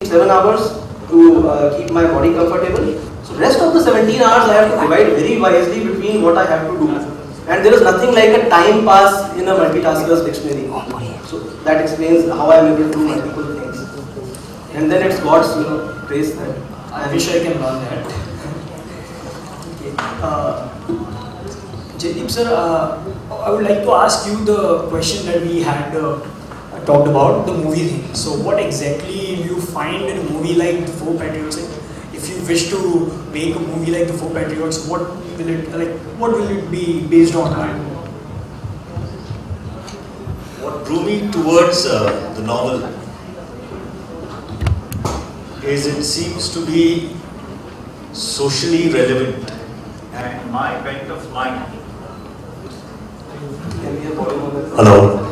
7 hours to keep my body comfortable. So rest of the 17 hours I have to divide very wisely between what I have to do. And there is nothing like a time pass in a multitasker's dictionary. So that explains how I am able to do multiple things. And then it's God's grace that I wish I can learn that. Okay. Jaideep sir, I would like to ask you the question that we had talked about, the movie thing. So what exactly you find in a movie like The Four Patriots? If you wish to make a movie like The Four Patriots, what will it be based on? What drew me towards the novel is it seems to be socially relevant, and my bent of mind. Hello.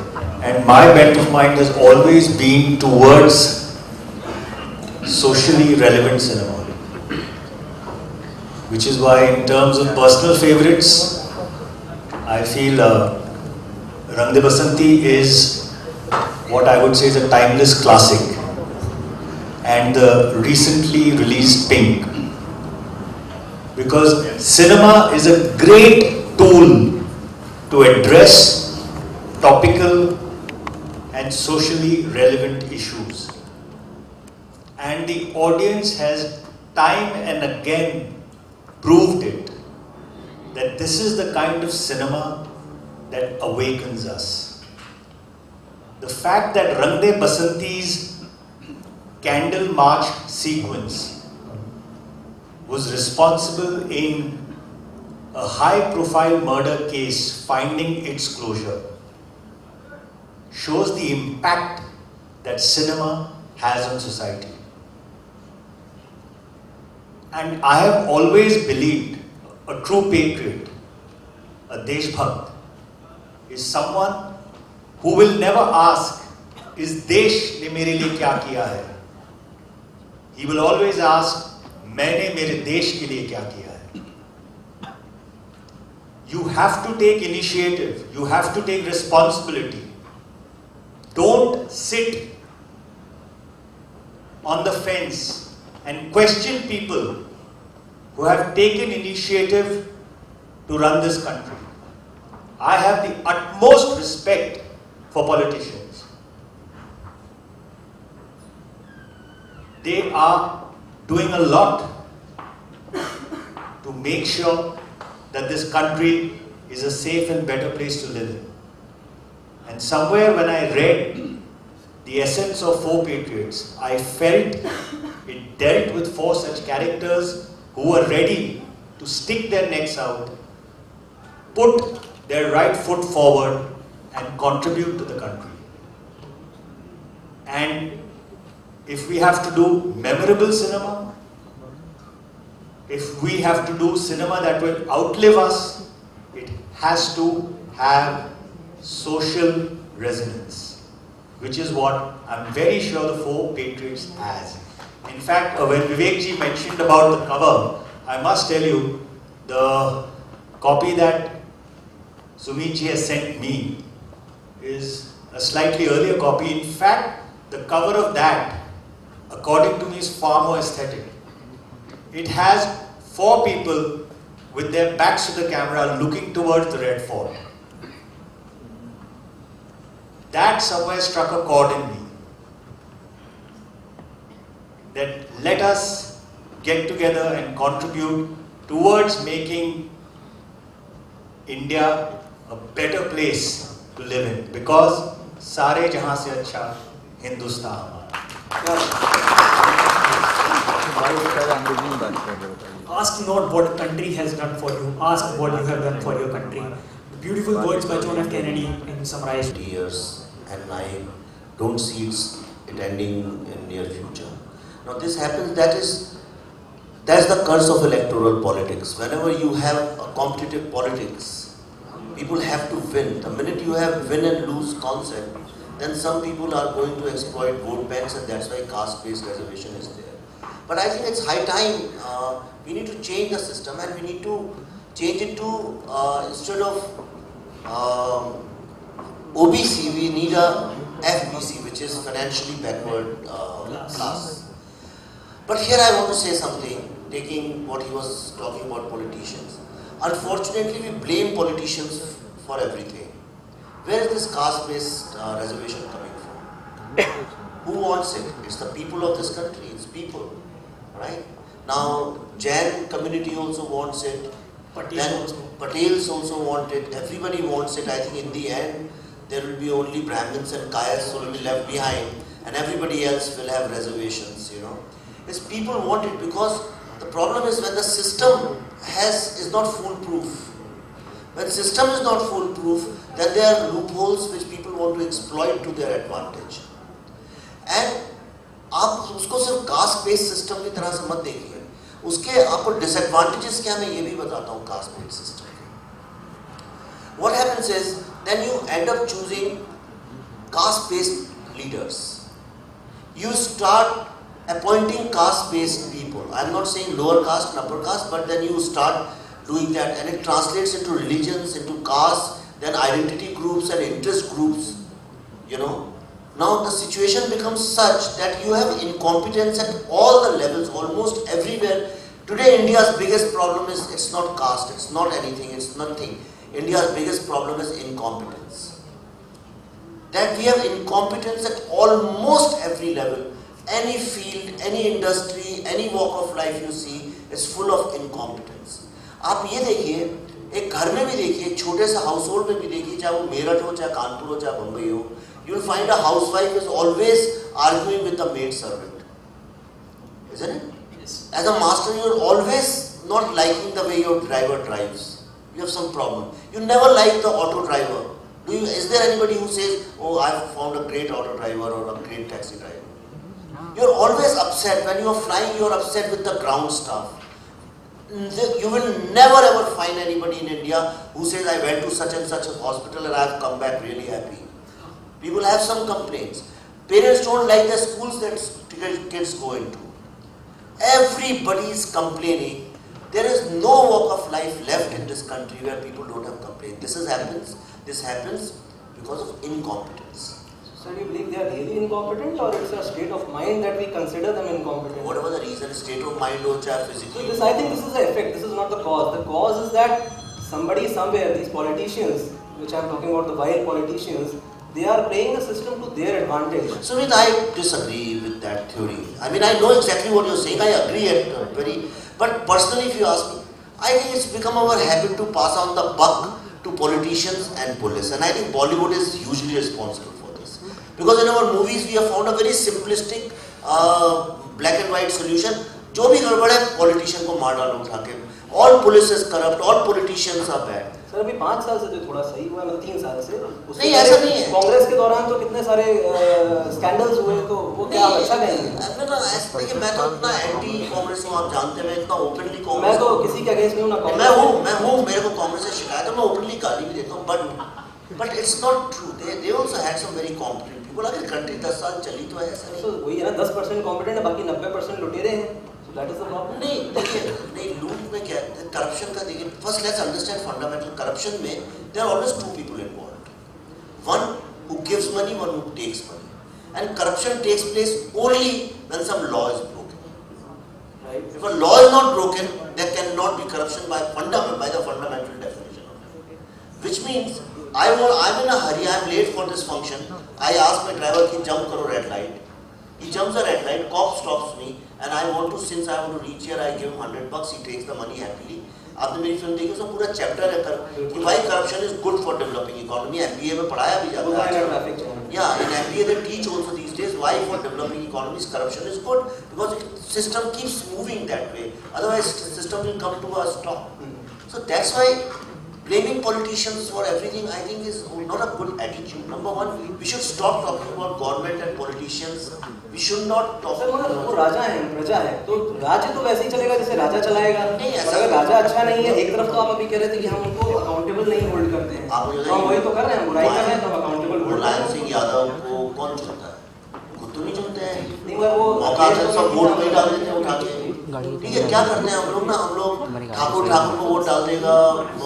And my bent of mind has always been towards socially relevant cinema. Which is why, in terms of personal favorites, I feel Rang De Basanti is what I would say is a timeless classic, and the recently released Pink. Because cinema is a great tool to address topical and socially relevant issues. And the audience has time and again proved it, that this is the kind of cinema that awakens us. The fact that Rang De Basanti's Candle March sequence was responsible in a high-profile murder case finding its closure shows the impact that cinema has on society. And I have always believed a true patriot, a Deshbhakt, is someone who will never ask, is Desh ne mere liye kya kiya hai? He will always ask, maine mere Desh ke liye kya kiya hai? You have to take initiative, you have to take responsibility. Don't sit on the fence and question people who have taken initiative to run this country. I have the utmost respect for politicians. They are doing a lot to make sure that this country is a safe and better place to live in. And somewhere when I read the essence of Four Patriots, I felt it dealt with four such characters who were ready to stick their necks out, put their right foot forward and contribute to the country. And if we have to do memorable cinema, if we have to do cinema that will outlive us, it has to have social resonance, which is what I'm very sure the Four Patriots has. In fact, when Vivek ji mentioned about the cover, I must tell you, the copy that Sumit ji has sent me is a slightly earlier copy. In fact, the cover of that, according to me, is far more aesthetic. It has four people with their backs to the camera looking towards the Red Fort. That somewhere struck a chord in me. That let us get together and contribute towards making India a better place to live in, because सारे जहां से अच्छा हिंदुस्तान हमारा. Ask not what a country has done for you, ask what you have done for your country. The beautiful words by John F. Kennedy in summarized. Years, and I don't see it ending in near future. Now this happens, that's the curse of electoral politics. Whenever you have a competitive politics, people have to win. The minute you have win and lose concept, then some people are going to exploit vote banks, and that's why caste-based reservation is there. But I think it's high time we need to change the system, and we need to change it to instead of OBC, we need a FBC, which is financially backward class. But here I want to say something, taking what he was talking about politicians. Unfortunately, we blame politicians for everything. Where is this caste-based reservation coming from? Who wants it? It's the people of this country. It's people, right? Now, Jain community also wants it. Patels also want it. Everybody wants it. I think in the end, there will be only Brahmins and Kayas who will be left behind, and everybody else will have reservations. Is people want it because the problem is when the system is not foolproof. When system is not foolproof, then there are loopholes which people want to exploit to their advantage. And आप उसको सिर्फ caste based system की तरह से मत देखिए, उसके आपको डिसएडवांटेजेस क्या मैं ये भी बताता हूँ कास्ट बेस्ड सिस्टम के. What happens is then you end up choosing caste based leaders. You start appointing caste based people. I'm not saying lower caste and upper caste, but then you start doing that, and it translates into religions, into castes, then identity groups and interest groups. Now the situation becomes such that you have incompetence at all the levels, almost everywhere. Today India's biggest problem is it's not caste, it's not anything, it's nothing. India's biggest problem is incompetence. That we have incompetence at almost every level. Any field, any industry, any walk of life you see is full of incompetence. आप ये देखिए, एक घर में भी देखिए, एक छोटे से हाउस होल्ड में भी देखिए, चाहे वो मेरठ हो, चाहे कानपुर हो, चाहे बम्बई हो, you will find a housewife is always arguing with the maid servant. Isn't it? Yes. As a master, you are always not liking the way your driver drives. You have some problem. You never like the auto driver. Is there anybody who says, oh, I have found a great auto driver or a great taxi driver? You are always upset. When you are flying, you are upset with the ground staff. You will never ever find anybody in India who says, I went to such and such a hospital and I have come back really happy. People have some complaints. Parents don't like the schools that kids go into. Everybody is complaining. There is no walk of life left in this country where people don't have complaints. This happens because of incompetence. So do you believe they are really incompetent, or it's a state of mind that we consider them incompetent? Whatever the reason, state of mind or physically. So I think this is the effect, this is not the cause. The cause is that somebody somewhere, these politicians, which I am talking about, the vile politicians, they are playing the system to their advantage. Sumit, I disagree with that theory. I mean, I know exactly what you're saying. I agree but personally, if you ask me, I think it's become our habit to pass on the buck to politicians and police, and I think Bollywood is hugely responsible for this. Because in our movies, we have found a very simplistic black and white solution. जो भी गड़बड़ है, politician को मार डालो उठा के. All police is corrupt, all politicians are bad. Sir अभी 5 साल से जो थोड़ा सही हुआ है, मतलब 3 साल से नहीं, ऐसा नहीं है. कांग्रेस के दौरान तो कितने सारे स्कैंडल्स हुए, तो वो क्या अच्छा कहेंगे? देखिए, मैं तो इतना एंटी कांग्रेस हूँ, आप जानते हैं, मैं इतना ओपनली कांग्रेस. मैं तो किसी के अगेंस्ट नहीं हूँ ना. मैं हूँ, मेरे को कांग्रेस से शिकायत है, मैं ओपनली गाली भी देता हूँ, but it's not true. They also had some very competent people. अगर कंट्री 10 साल चली तो ऐसा नहीं. तो वही है ना, 10% कॉम्पिटेंट है, बाकी 90% लुटेरे हैं. So that is the problem. नहीं, देखिए, नहीं, लूट में क्या है, करप्शन का देखिए, first let's understand fundamental corruption में there are always two people involved. One who gives money, one who takes money. And corruption takes place only when some law is broken. Right. If a law is not broken, there cannot be corruption by the fundamental definition of it. Which means, I'm in a hurry, I'm late for this function. I ask my driver to jump karo red light. He jumps a red light, cop stops me, and since I want to reach here, I give him $100, he takes the money happily. आपने मेरी film देखी, उसमें पूरा chapter है कि भाई corruption is good for developing economy. MBA में पढ़ाया भी जाता है. Yeah, in MBA they teach also these days why for developing economies corruption is good, because the system keeps moving that way. Otherwise, the system will come to a stop. So that's why blaming politicians for everything, I think, is not a good attitude. Number one, we should stop talking about government and politicians. We should not talk. Sir वो राजा है, प्रजा है, तो राज्य तो वैसे ही चलेगा जैसे राजा चलाएगा. नहीं, और अगर राजा अच्छा नहीं है, एक तरफ तो आप अभी कह रहे थे कि हम उनको अकाउंटेबल नहीं होल्ड करते हैं, तो हम वही तो कर रहे हैं, बुराई कर रहे हैं, तो हम अकाउंटेबल होल्ड. मुलायम सिंह यादव को कौन चुनता है? खुद तो नहीं चुनते हैं. नहीं, वो मौका सब वोट में डाल देते हैं उठा के. ठीक है, क्या करते हैं हम लोग ठाकुर को वोट डाल देगा,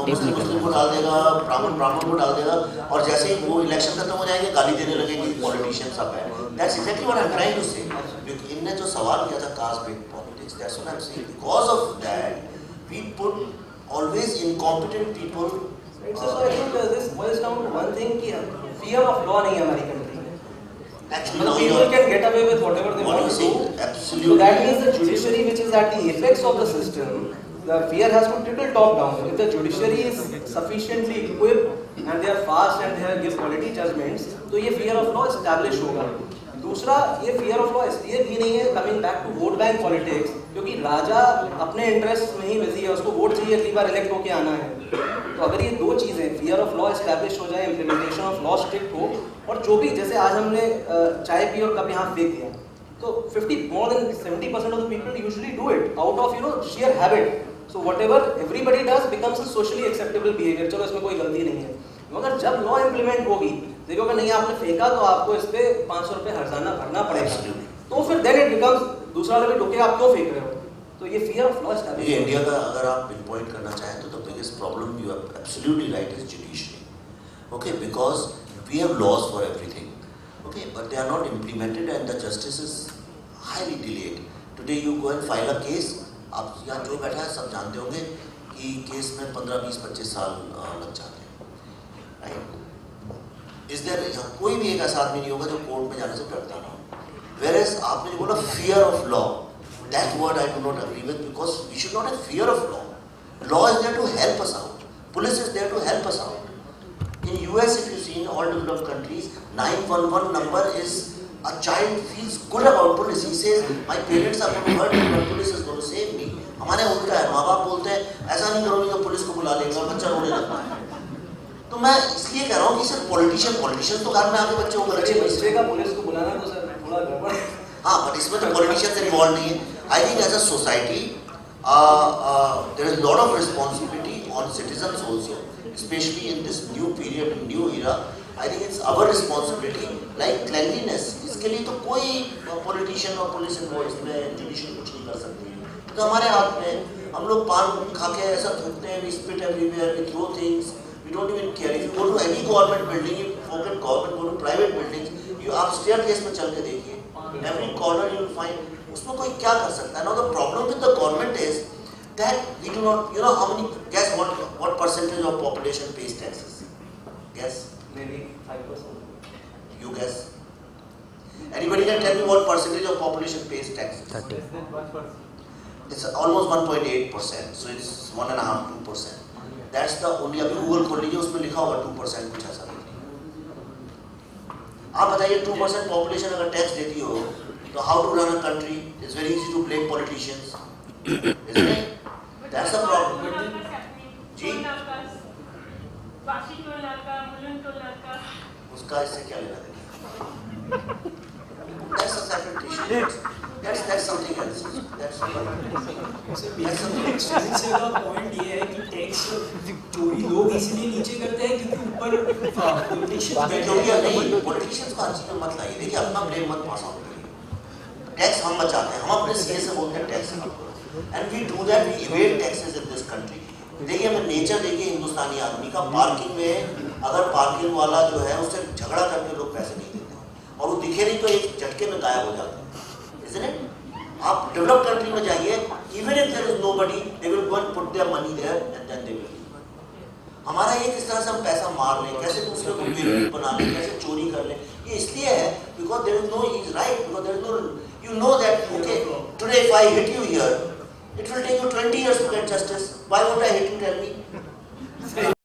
मुस्लिम को डाल देगा, ब्राह्मण को डाल देगा, और जैसे ही वो इलेक्शन खत्म हो जाएंगे गाली देने लगेंगे पॉलिटिशियंस सब है. That's exactly what I'm trying to say. In तुमने जो सवाल किया था caste based politics, that's what I am saying, because of that we put always incompetent people. So I think this boils down to one thing कि fear of law नहीं है हमारी country में. Actually, now People can get away with whatever they what want you to say, do. absolutely. So that means the judiciary, which is at the apex of the system, the fear has to trickle top down. If the judiciary is sufficiently equipped and they are fast and they give quality judgments, तो ये fear of law establish होगा. दूसरा, ये fear of law इसलिए भी नहीं है, coming back to vote bank politics, क्योंकि राजा अपने इंटरेस्ट में ही बिजी है, उसको वोट चाहिए, अगली बार इलेक्ट होके आना है. तो अगर ये दो चीज़ें, fear of law establish हो जाए, implementation of law strict हो, और जो भी, जैसे आज हमने चाय पी और कप यहाँ फेंक दिया, तो 50 more than 70% of the people usually do it out of sheer habit. So whatever everybody does becomes a socially acceptable behavior. चलो इसमें कोई गलती नहीं है. मगर जब लॉ इम्प्लीमेंट होगी, देखोगे नहीं आपने फेंका तो आपको इस पे 500 रुपये हर्जाना भरना पड़ेगा. तो फिर then it becomes दूसरा वाला भी ढोके आप क्यों फेंक रहे हो. तो ये fear of law establish. ये इंडिया का अगर आप पिन पॉइंट करना चाहें तो the biggest problem you are absolutely right is judiciary. Okay, because we have laws for everything. Okay, but they are not implemented and the justice is highly delayed. Today you go and file a case, आप यहाँ जो बैठा है सब जानते होंगे कि case में 15, 20, 25 साल लग जाते हैं. राइट? इज देयर, यहाँ कोई भी एक ऐसा आदमी नहीं होगा जो कोर्ट में जाने से डरता ना हो. वेयरएज आपने जो बोला fear of law, that word I do not agree with, because we should not have fear of law. Law is there to help us out. Police is there to help us out. In US, if you see in all developed countries, 911 number is, a child feels good about police. He says, my parents are going to hurt me, but police is going to save me. हमारे उल्टा है, माँ बाप बोलते हैं ऐसा नहीं करोगे तो पुलिस को बुला लेगा, बच्चा रोने लगता है. तो मैं इसलिए कह रहा हूँ कि सिर्फ पॉलिटिशियन तो घर में आके बच्चों को अच्छे बच्चे का पुलिस को बुलाना तो सर थोड़ा गड़बड़. हाँ, बट इसमें तो पॉलिटिशियंस इन्वॉल्व नहीं है. I think as a society, there is a lot of responsibility on citizens also, especially in this new period, new era. I think it's our responsibility, like cleanliness. इसके लिए तो कोई politician और police involve इसमें judiciary कुछ नहीं कर सकती. तो हमारे हाथ में, हम लोग पान खा के ऐसा थूकते हैं, we spit everywhere, we throw things, we don't even care. If you go to any government building, you forget government, go to private buildings, आप staircase में चल के देखिए, every corner you will find. उसमें कोई क्या कर सकता है. Now the problem with the government is that we do not, how many, guess what percentage of population pays taxes? Guess. Maybe 5%. You guess. Anybody can tell me what percentage of population pays taxes? 30. It's almost 1.8%. So it's 1.5, 2%. That's the only. अभी Google खोल लीजिए, उसमें लिखा होगा 2% कुछ ऐसा. आप बताइए 2% population अगर टैक्स देती हो, तो how to run a country? It's very easy to blame politicians, isn't it? That's the problem. जी? उसका इससे क्या लेना देना? That's a separate issue. That's something else. That's से का पॉइंट ये है कि टैक्स चोरी लोग इसलिए नीचे करते हैं क्योंकि ऊपर पॉलिटिशियंस बैठे क्योंकि हैं. नहीं, politicians को अच्छी में मत लाइए. देखिए अपना blame मत पास आउट करिए. टैक्स हम बचाते हैं, हम अपने सीए से बोलते हैं tax, and we do that, we evade taxes in this country. देखिए हमें नेचर देखिए हिंदुस्तानी आदमी का, पार्किंग में अगर पार्किंग वाला जो है उससे झगड़ा करके लोग पैसे नहीं देते और वो दिखे नहीं तो एक झटके में गायब हो जाते हैं, isn't it? आप डेवलप्ड कंट्री में जाइए, even if there is nobody, they will go and put their money there and then they will. हमारा ये किस तरह से हम पैसा मार लें, कैसे दूसरे को बेवकूफ बना लें, कैसे चोरी कर लें, ये इसलिए है because there is no, he is right, because there is no, you know that, okay, today if I hit you here, it will take you 20 years to get justice. Why won't I hit you, tell me?